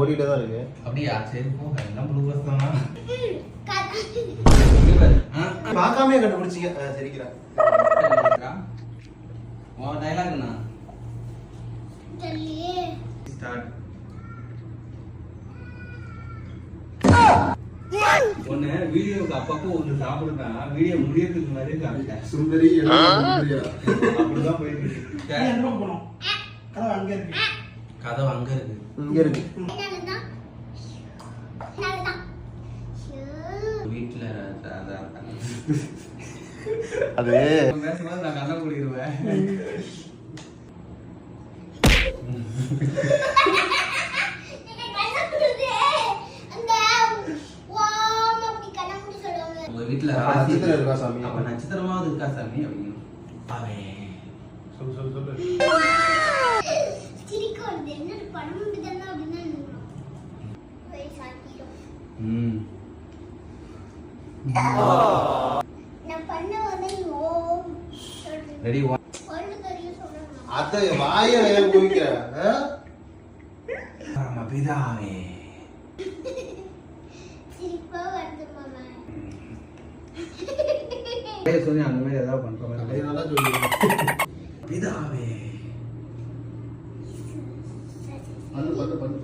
ஓடிட்டு தான் இருக்கு. அப்படியா? சரி போ, எல்லாம் புழு கஷ்டம் தான். பார்க்காமே கண்டுபிடிச்சிங்க. சரிக்கிறேன். உன் டைலாக் என்ன? ஸ்டார்ட். ஒன்னு வீடியோக்கு அப்பப்போ ஒன்று சாப்பிடுனா வீடியோ முடியறதுக்கு முன்னாடியே சாப்பிட்டேன். சுந்தரி அப்படிதான் போயிட்டு இருக்கு. கதவு அங்க இருக்கு. இங்க இருக்கு. வீட்டுல அது பேசும்போது நான் கண்ண குடிடுவேன். வீட்டுல நட்சத்திரம் இருக்கா சாமி? அப்ப நட்சத்திரமாவது இருக்கா சாமி அப்படின்னு சொல்லு. ரெடி அத்தை வாய ஏன் குவிக்கிற? பிதாவே சொல்லி அந்த மாதிரி ஏதாவது பண்றோம். பிதாவே பண்ணு.